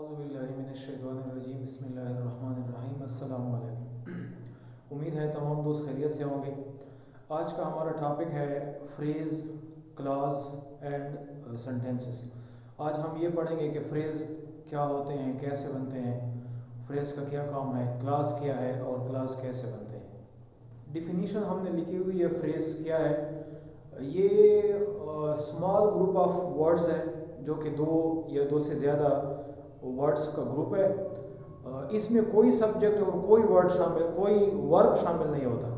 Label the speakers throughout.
Speaker 1: औज़ुबिल्लाहिमिनश्शैतानिर्रजीम बिस्मिल्लाहिर्रहमानिर्रहीम अस्सलामु अलैकुम। उम्मीद है तमाम दोस्त खैरियत से होंगे। आज का हमारा टॉपिक है फ्रेज़, क्लॉज एंड सेंटेंसेस। आज हम ये पढ़ेंगे कि फ्रेज़ क्या होते हैं, कैसे बनते हैं, फ्रेज़ का क्या काम है, क्लॉज क्या है और क्लॉज कैसे बनते हैं। डिफिनीशन हमने लिखी हुई है। फ्रेज़ क्या है? ये स्मॉल ग्रुप ऑफ वर्ड्स है जो कि दो या दो से ज़्यादा वर्ड्स का ग्रुप है। इसमें कोई सब्जेक्ट और कोई वर्ब शामिल नहीं होता।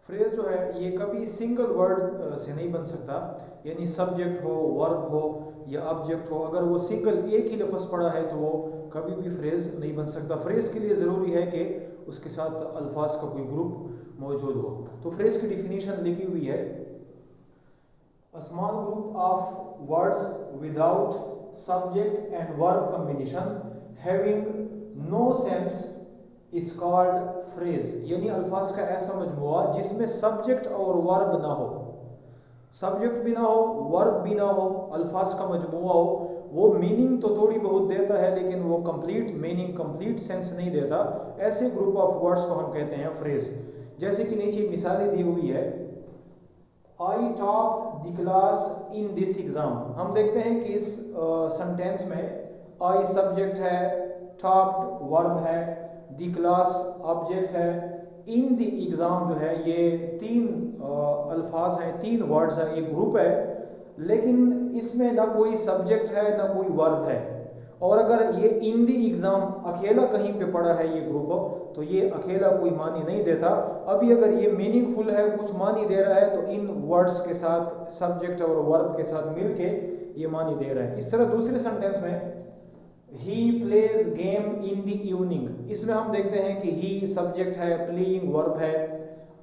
Speaker 1: फ्रेज जो है ये कभी सिंगल वर्ड से नहीं बन सकता, यानी सब्जेक्ट हो, वर्ब हो या ऑब्जेक्ट हो, अगर वो सिंगल एक ही लफ्ज़ पड़ा है तो वो कभी भी फ्रेज नहीं बन सकता। फ्रेज के लिए ज़रूरी है कि उसके साथ अल्फाज का कोई ग्रुप मौजूद हो। तो फ्रेज की डिफिनीशन लिखी हुई है, a small group of words without subject and verb combination having no sense is called phrase। यानी अल्फाज का ऐसा मजमुआ जिसमें सब्जेक्ट और वर्ब ना हो, सब्जेक्ट भी ना हो, वर्ब भी ना हो, अल्फाज का मजमुआ हो। वो मीनिंग तो थोड़ी बहुत देता है लेकिन वो कंप्लीट मीनिंग, कंप्लीट सेंस नहीं देता। ऐसे ग्रुप ऑफ वर्ड्स को हम कहते हैं फ्रेज। जैसे कि नीचे मिसालें दी हुई है, I topped the class in this exam। हम देखते हैं कि इस सेंटेंस में I सब्जेक्ट है, topped वर्ब है, the class ऑब्जेक्ट है, in the exam जो है ये तीन अल्फाज हैं, तीन वर्ड्स हैं, ये ग्रुप है। लेकिन इसमें ना कोई सब्जेक्ट है ना कोई वर्ब है। और अगर ये इन दी एग्ज़ाम अकेला कहीं पे पड़ा है ये ग्रुप, तो ये अकेला कोई मानी नहीं देता। अभी अगर ये मीनिंगफुल है, कुछ मानी दे रहा है, तो इन वर्ड्स के साथ, सब्जेक्ट और वर्ब के साथ मिलके ये मानी दे रहा है। इस तरह दूसरे सेंटेंस में he plays game in the evening, इसमें हम देखते हैं कि ही सब्जेक्ट है, प्लेइंग वर्ब है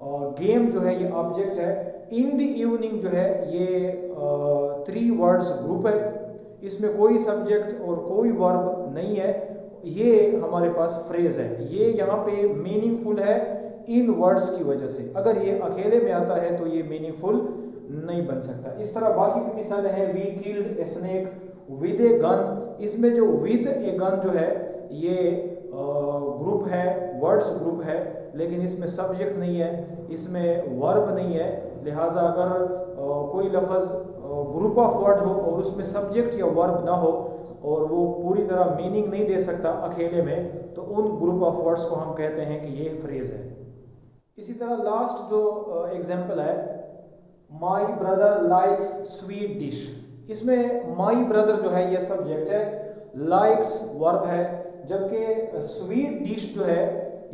Speaker 1: और गेम जो है ये ऑब्जेक्ट है। इन दी इवनिंग जो है ये थ्री वर्ड्स ग्रुप है, इसमें कोई सब्जेक्ट और कोई वर्ब नहीं है। ये हमारे पास फ्रेज है। ये यहाँ पे मीनिंगफुल है इन वर्ड्स की वजह से। अगर ये अकेले में आता है तो ये मीनिंगफुल नहीं बन सकता। इस तरह बाकी की मिसालें हैं, we killed a snake with a gun. इसमें जो विद ए गन जो है ये ग्रुप है, वर्ड्स ग्रुप है, लेकिन इसमें सब्जेक्ट नहीं है, इसमें वर्ब नहीं है। लिहाजा अगर कोई लफ्ज़ ग्रुप ऑफ वर्ड्स हो और उसमें सब्जेक्ट या वर्ब ना हो और वो पूरी तरह मीनिंग नहीं दे सकता अकेले में, तो उन ग्रुप ऑफ वर्ड्स को हम कहते हैं कि ये फ्रेज है। इसी तरह लास्ट जो एग्जांपल है, my brother likes sweet dish. इसमें माई ब्रदर जो है ये सब्जेक्ट है, लाइक्स वर्ब है, जबकि स्वीट डिश जो है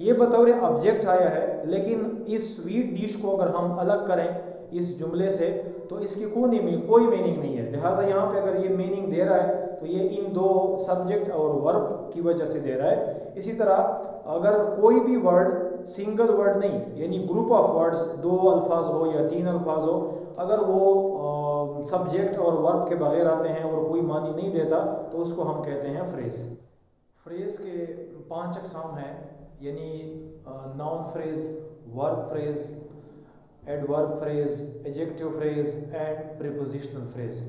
Speaker 1: ये बतौर ऑब्जेक्ट आया है। लेकिन इस स्वीट डिश को अगर हम अलग करें इस जुमले से तो इसकी कोई मीनिंग नहीं है। लिहाजा यहाँ पे अगर ये मीनिंग दे रहा है तो ये इन दो सब्जेक्ट और वर्ब की वजह से दे रहा है। इसी तरह अगर कोई भी वर्ड सिंगल वर्ड नहीं, यानी ग्रुप ऑफ वर्ड्स, दो अल्फाज हो या तीन अल्फाज हो, अगर वो सब्जेक्ट और वर्ब के बगैर आते हैं और कोई मानी नहीं देता तो उसको हम कहते हैं फ्रेज। फ्रेज के 5 अक़साम हैं, यानी noun phrase, verb phrase, adverb phrase, adjective phrase and prepositional phrase.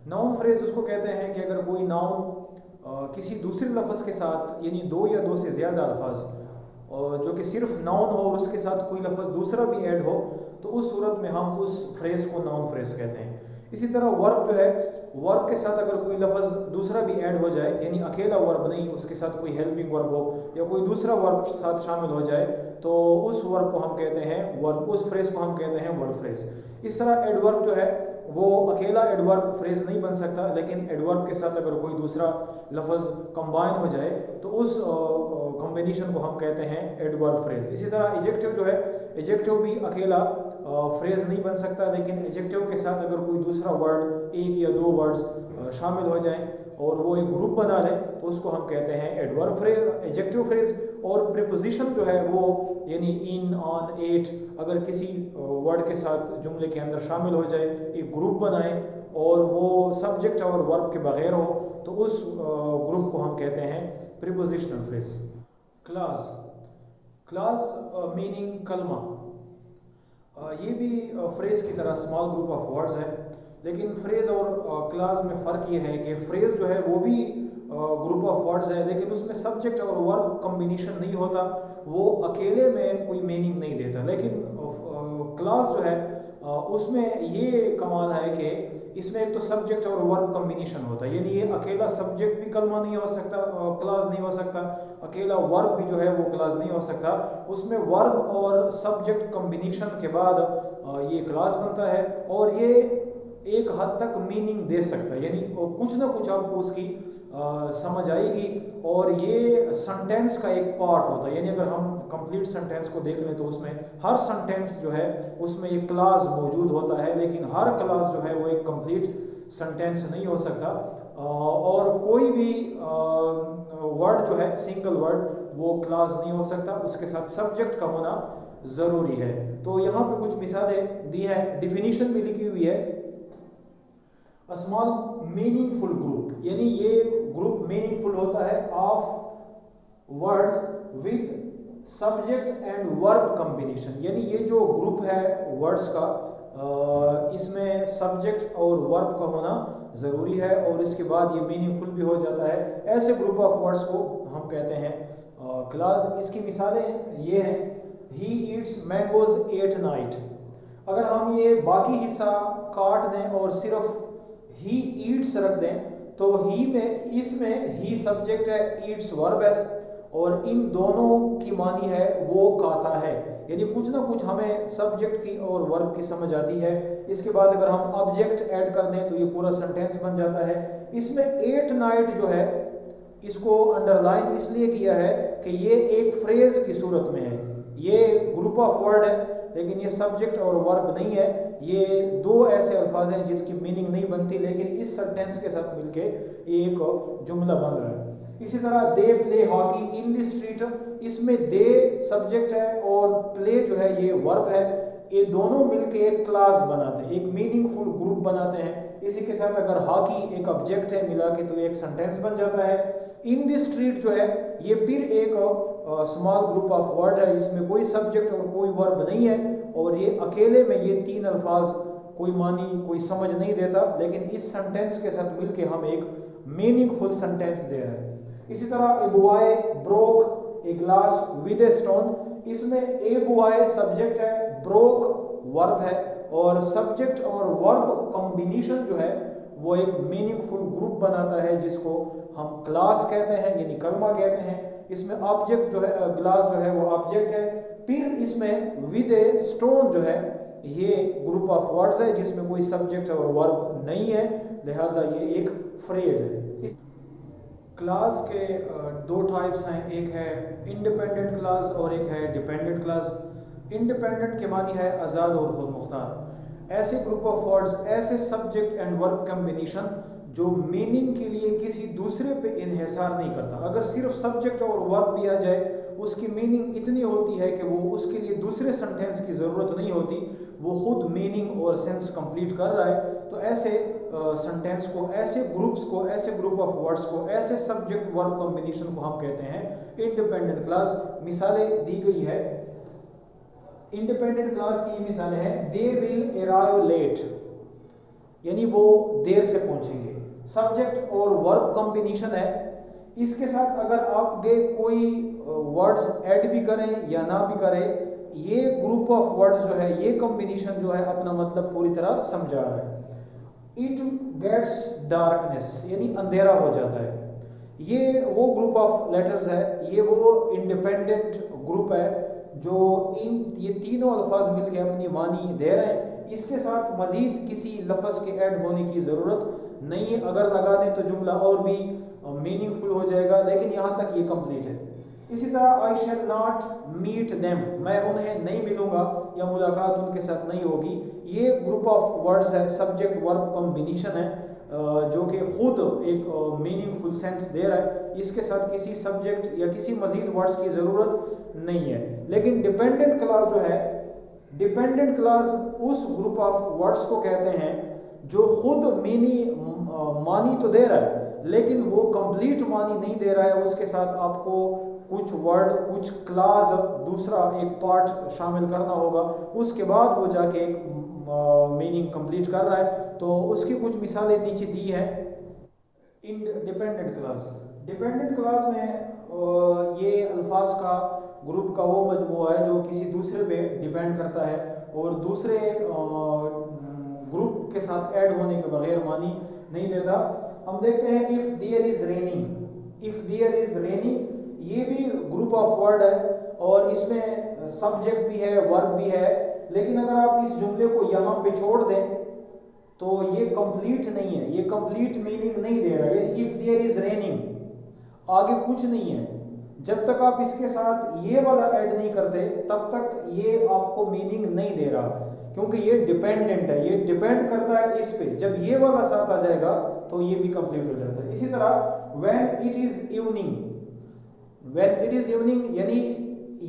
Speaker 1: Noun phrase उसको कहते हैं कि अगर कोई नाउन किसी दूसरे लफ्ज़ के साथ, यानी दो या दो से ज़्यादा अल्फाज जो कि सिर्फ नाउन हो और उसके साथ कोई लफ्ज़ दूसरा भी ऐड हो, तो उस सूरत में हम उस फ्रेज को नाउन फ्रेज कहते हैं। इसी तरह वर्ब जो है, वर्ब के साथ अगर कोई लफ्ज़ दूसरा भी ऐड हो जाए, यानी अकेला वर्ब नहीं, उसके साथ कोई हेल्पिंग वर्ब हो या कोई दूसरा वर्ब साथ शामिल हो जाए, तो उस वर्ब को हम कहते हैं वर्ब, उस फ्रेज को हम कहते हैं वर्ब फ्रेज। इस तरह एडवर्ब जो है वो अकेला एडवर्ब फ्रेज नहीं बन सकता, लेकिन एडवर्ब के साथ अगर कोई दूसरा लफ्ज़ कंबाइन हो जाए तो उस कॉम्बिनेशन को हम कहते हैं एडवर्ब फ्रेज। इसी तरह एडजेक्टिव जो है, एडजेक्टिव भी अकेला फ्रेज नहीं बन सकता, लेकिन एडजेक्टिव के साथ अगर कोई दूसरा वर्ड, एक या दो वर्ड्स शामिल हो जाएं और वो एक ग्रुप बना लें तो उसको हम कहते हैं एडवर्ब फ्रेज, एडजेक्टिव फ्रेज। और प्रीपोजिशन जो है वो, यानी इन, ऑन, एट, अगर किसी वर्ड के साथ जुमले के अंदर शामिल हो जाए, एक ग्रुप बनाए और वो सब्जेक्ट और वर्ब के बगैर हो, तो उस ग्रुप को हम कहते हैं prepositional phrase. Class, class meaning कलमा, ये भी फ्रेज की तरह स्मॉल ग्रुप ऑफ वर्ड्स है, लेकिन फ्रेज और क्लास में फ़र्क ये है कि फ्रेज जो है वो भी ग्रुप ऑफ वर्ड्स है लेकिन उसमें सब्जेक्ट और वर्ब कॉम्बिनेशन नहीं होता, वो अकेले में कोई मीनिंग नहीं देता। लेकिन क्लास जो है उसमें ये कमाल है कि इसमें एक तो सब्जेक्ट और वर्ब कॉम्बिनेशन होता है, यानी ये अकेला सब्जेक्ट भी कलमा नहीं हो सकता, क्लास नहीं हो सकता, अकेला वर्ब भी जो है वो क्लास नहीं हो सकता। उसमें वर्ब और सब्जेक्ट कॉम्बिनेशन के बाद ये क्लास बनता है और ये एक हद तक मीनिंग दे सकता है, यानी कुछ ना कुछ आपको उसकी समझ आएगी। और ये सेंटेंस का एक पार्ट होता है, यानी अगर हम कंप्लीट सेंटेंस को देख लें तो उसमें हर सेंटेंस जो है उसमें एक क्लास मौजूद होता है, लेकिन हर क्लास जो है वो एक कंप्लीट सेंटेंस नहीं हो सकता। और कोई भी वर्ड जो है सिंगल वर्ड वो क्लास नहीं हो सकता, उसके साथ सब्जेक्ट का होना ज़रूरी है। तो यहाँ पे कुछ मिसालें दी है, डिफिनीशन भी लिखी हुई है। अ स्मॉल मीनिंगफुल ग्रुप, यानी ये ग्रुप मीनिंगफुल होता है of words with subject and verb combination, यानी ये जो ग्रुप है वर्ड्स का इसमें सब्जेक्ट और वर्ब का होना ज़रूरी है और इसके बाद ये मीनिंगफुल भी हो जाता है। ऐसे ग्रुप ऑफ वर्ड्स को हम कहते हैं क्लास। इसकी मिसालें ये हैं, he eats mangoes at night. अगर हम ये बाकी हिस्सा काट दें और सिर्फ ही ईट्स रख दें तो ही में इसमें ही सब्जेक्ट है, ईट्स वर्ब है और इन दोनों की मानी है वो खाता है, यानी कुछ ना कुछ हमें सब्जेक्ट की और वर्ब की समझ आती है। इसके बाद अगर हम ऑब्जेक्ट ऐड कर दें तो ये पूरा सेंटेंस बन जाता है। इसमें एट नाइट जो है इसको अंडरलाइन इसलिए किया है कि ये एक फ्रेज की सूरत में है, ये ग्रुप ऑफ वर्ड है लेकिन ये सब्जेक्ट और वर्ब नहीं है। ये दो ऐसे अल्फाज हैं जिसकी मीनिंग नहीं बनती लेकिन इस सेंटेंस के साथ मिलके एक जुमला बन रहा है। इसी तरह they play hockey in the street, इसमें दे सब्जेक्ट है और प्ले जो है ये वर्ब है, ये दोनों मिलके एक क्लास बनाते हैं, एक मीनिंगफुल ग्रुप बनाते हैं। इसी के साथ अगर हॉकी एक ऑब्जेक्ट है मिला के तो एक सेंटेंस बन जाता है। इन द स्ट्रीट जो है ये फिर एक स्मॉल ग्रुप ऑफ वर्ड है, इसमें कोई सब्जेक्ट और कोई वर्ब नहीं है और ये अकेले में ये तीन अल्फाज कोई मानी कोई समझ नहीं देता, लेकिन इस सेंटेंस के साथ मिलके हम एक मीनिंगफुल सेंटेंस दे रहे हैं। इसी तरह a boy broke a glass with a stone, इसमें ए बॉय सब्जेक्ट है, ब्रोक वर्ब है और सब्जेक्ट और वर्ब कॉम्बिनेशन जो है वो एक मीनिंगफुल ग्रुप बनाता है जिसको हम क्लास कहते हैं, यानी कलमा कहते हैं। इसमें ऑब्जेक्ट जो है ग्लास जो है वो ऑब्जेक्ट है, फिर इसमें विद ए स्टोन जो है ये ग्रुप ऑफ वर्ड्स है जिसमें कोई सब्जेक्ट और वर्ब नहीं है, लिहाजा ये एक फ्रेज है। क्लास के दो टाइप्स हैं, एक है इंडिपेंडेंट क्लास और एक है डिपेंडेंट क्लास। इंडिपेंडेंट के मानी है आज़ाद और खुद मुख्तार। ऐसे ग्रुप ऑफ वर्ड्स, ऐसे सब्जेक्ट एंड वर्ब कॉम्बिनेशन जो मीनिंग के लिए किसी दूसरे पे इन्हिसार नहीं करता। अगर सिर्फ सब्जेक्ट और वर्ब भी आ जाए उसकी मीनिंग इतनी होती है कि वो उसके लिए दूसरे सेंटेंस की ज़रूरत नहीं होती, वो खुद मीनिंग और सेंस कंप्लीट कर रहा है। तो ऐसे सेंटेंस को, ऐसे ग्रुप्स को, ऐसे ग्रुप ऑफ वर्ड्स को, ऐसे सब्जेक्ट वर्ब कॉम्बिनेशन को हम कहते हैं इंडिपेंडेंट क्लास। मिसालें दी गई है इंडिपेंडेंट क्लास की। मिसाल है दे विल अराइव लेट, यानी वो देर से पहुंचेंगे, सब्जेक्ट और वर्ब कॉम्बिनेशन है। इसके साथ अगर आप कोई वर्ड्स ऐड भी करें या ना भी करें, ये ग्रुप ऑफ वर्ड्स जो है, ये कॉम्बिनेशन जो है अपना मतलब पूरी तरह समझा रहा है। इट गेट्स डार्कनेस, यानी अंधेरा हो जाता है, ये वो ग्रुप ऑफ लेटर्स है, ये वो इंडिपेंडेंट ग्रुप है जो ये तीनों अल्फाज मिलके अपनी मानी दे रहे हैं। इसके साथ मज़ीद किसी लफ्ज़ के ऐड होने की ज़रूरत नहीं है, अगर लगा दें तो जुमला और भी मीनिंगफुल हो जाएगा, लेकिन यहाँ तक ये कंप्लीट है। इसी तरह आई शैल नॉट मीट देम, मैं उन्हें नहीं मिलूँगा या मुलाकात उनके साथ नहीं होगी, ये ग्रुप ऑफ वर्ड्स है, सब्जेक्ट वर्ब कॉम्बिनेशन है जो कि खुद एक मीनिंगफुल सेंस दे रहा है। इसके साथ किसी सब्जेक्ट या किसी मज़ीद वर्ड्स की ज़रूरत नहीं है। लेकिन डिपेंडेंट क्लास जो है, डिपेंडेंट क्लास उस ग्रुप ऑफ वर्ड्स को कहते हैं जो खुद मानी तो दे रहा है लेकिन वो कंप्लीट मानी नहीं दे रहा है, उसके साथ आपको कुछ वर्ड, कुछ क्लास, दूसरा एक पार्ट शामिल करना होगा, उसके बाद वो जाके एक मीनिंग कंप्लीट कर रहा है। तो उसकी कुछ मिसालें नीचे दी हैं। Dependent class. डिपेंडेंट क्लास में ये अल्फाज का ग्रुप का वो मजमूआ है जो किसी दूसरे पे डिपेंड करता है और दूसरे ग्रुप के साथ ऐड होने के बगैर मानी नहीं देता। हम देखते हैं if there is raining. If there is raining ये भी ग्रुप ऑफ वर्ड है और इसमें सब्जेक्ट भी है, वर्ब भी है, लेकिन अगर आप इस जुमले को यहाँ पे छोड़ दें तो ये कंप्लीट नहीं है, ये कंप्लीट मीनिंग नहीं दे रहा। यानी इफ़ देयर इज़ रेनिंग आगे कुछ नहीं है, जब तक आप इसके साथ ये वाला ऐड नहीं करते तब तक ये आपको मीनिंग नहीं दे रहा, क्योंकि ये डिपेंडेंट है, ये डिपेंड करता है इस पे। जब ये वाला साथ आ जाएगा तो ये भी कंप्लीट हो जाता है। इसी तरह when it is evening, when it is evening यानी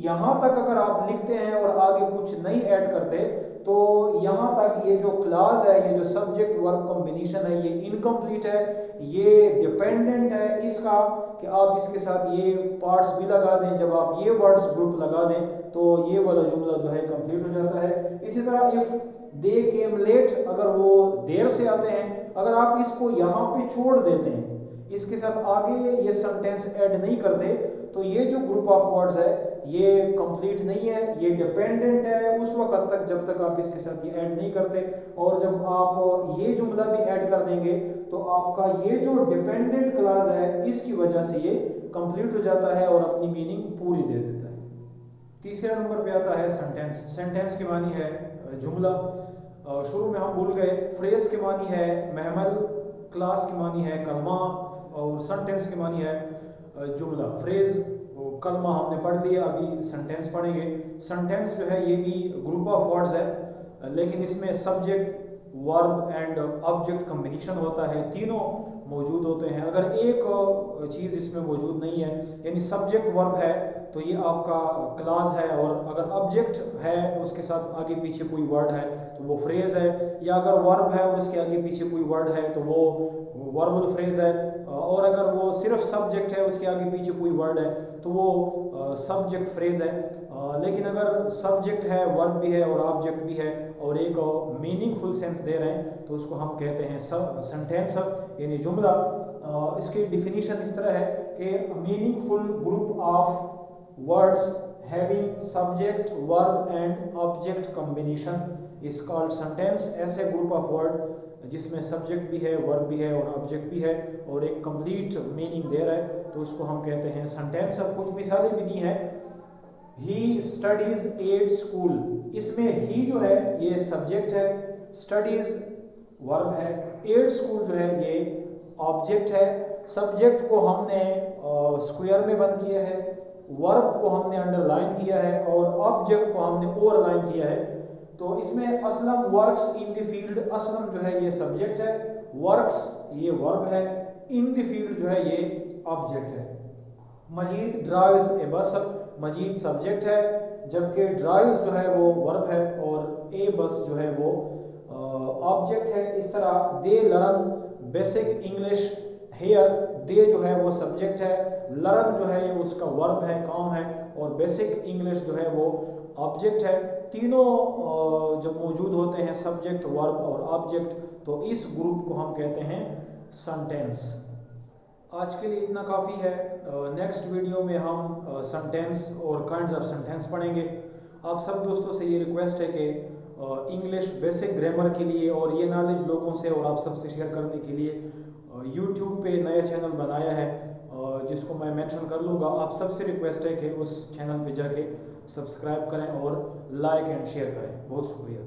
Speaker 1: यहाँ तक अगर आप लिखते हैं और आगे कुछ नहीं ऐड करते तो यहाँ तक ये जो क्लास है, ये जो सब्जेक्ट वर्ब कॉम्बिनेशन है, ये इनकम्प्लीट है, ये डिपेंडेंट है इसका कि आप इसके साथ ये पार्ट्स भी लगा दें। जब आप ये वर्ड्स ग्रुप लगा दें तो ये वाला जुमला जो है कंप्लीट हो जाता है। इसी तरह इफ़ दे केम लेट, अगर वो देर से आते हैं, अगर आप इसको यहाँ पे छोड़ देते हैं, इसके साथ आगे ये सेंटेंस ऐड नहीं करते तो ये जो ग्रुप ऑफ वर्ड्स है ये कंप्लीट नहीं है, ये डिपेंडेंट है उस वक्त तक जब तक आप इसके साथ ये ऐड नहीं करते। और जब आप ये जुमला भी ऐड कर देंगे तो आपका ये जो डिपेंडेंट क्लास है इसकी वजह से ये कंप्लीट हो जाता है और अपनी मीनिंग पूरी दे देता है। तीसरे नंबर पे आता है सेंटेंस। सेंटेंस की मानी है जुमला। शुरू में हम भूल गए, फ्रेज की मानी है महमल, क्लास की मानी है कलमा और सेंटेंस की मानी है जुमला। फ्रेज कलमा हमने पढ़ लिया, अभी सेंटेंस पढ़ेंगे। सेंटेंस जो है ये भी ग्रुप ऑफ वर्ड्स है, लेकिन इसमें subject verb and object combination होता है, तीनों मौजूद होते हैं। अगर एक चीज़ इसमें मौजूद नहीं है यानी सब्जेक्ट वर्ब है तो ये आपका क्लास है, और अगर ऑब्जेक्ट है उसके साथ आगे पीछे कोई वर्ड है तो वो फ्रेज है, या अगर वर्ब है और उसके आगे पीछे कोई वर्ड है तो वो वर्बल फ्रेज है, और अगर वो सिर्फ सब्जेक्ट है उसके आगे पीछे कोई वर्ड है तो वो सब्जेक्ट फ्रेज है। लेकिन अगर सब्जेक्ट है, वर्ब भी है और ऑब्जेक्ट भी है और एक मीनिंगफुल सेंस दे रहे हैं तो उसको हम कहते हैं सेंटेंस यानी जुमला। इसकी डिफिनीशन इस तरह है कि meaningful group of words having subject verb and object combination is called sentence. ऐसे ग्रुप ऑफ वर्ड जिसमें सब्जेक्ट भी है, वर्ब भी है और ऑब्जेक्ट भी है और एक कंप्लीट मीनिंग दे रहा है तो उसको हम कहते हैं सेंटेंस। अब कुछ मिसालें भी दी हैं। ही स्टडीज एट स्कूल, इसमें ही जो है ये सब्जेक्ट है, स्टडीज वर्ब है, एट स्कूल जो है ये ऑब्जेक्ट है। सब्जेक्ट को हमने स्क्वायर में बंद किया है, वर्ब को हमने अंडरलाइन किया है और ऑब्जेक्ट को हमने ओवरलाइन किया है। तो इसमें Aslam works in the field, Aslam जो है ये सब्जेक्ट है, वर्क्स ये वर्ब है, इन द फील्ड जो है ये ऑब्जेक्ट है। मजीद ड्राइव्स ए बस, मजीद सब्जेक्ट है जबकि ड्राइव्स जो है वो वर्ब है और ए बस जो है वो ऑब्जेक्ट है। इस तरह they learn basic English here, they जो है वो सब्जेक्ट है, लर्न जो है ये उसका वर्ब है, काम है, और बेसिक इंग्लिश जो है वो ऑब्जेक्ट है। तीनों जब मौजूद होते हैं सब्जेक्ट वर्ब और ऑब्जेक्ट तो इस ग्रुप को हम कहते हैं सेंटेंस। आज के लिए इतना काफ़ी है। नेक्स्ट वीडियो में हम सेंटेंस और काइंड्स ऑफ सेंटेंस पढ़ेंगे। आप सब दोस्तों से ये रिक्वेस्ट है कि इंग्लिश बेसिक ग्रामर के लिए और ये नॉलेज लोगों से और आप सबसे शेयर करने के लिए यूट्यूब पे नया चैनल बनाया है जिसको मैं मेंशन कर लूँगा। आप सबसे रिक्वेस्ट है कि उस चैनल पे जाके सब्सक्राइब करें और लाइक एंड शेयर करें। बहुत शुक्रिया।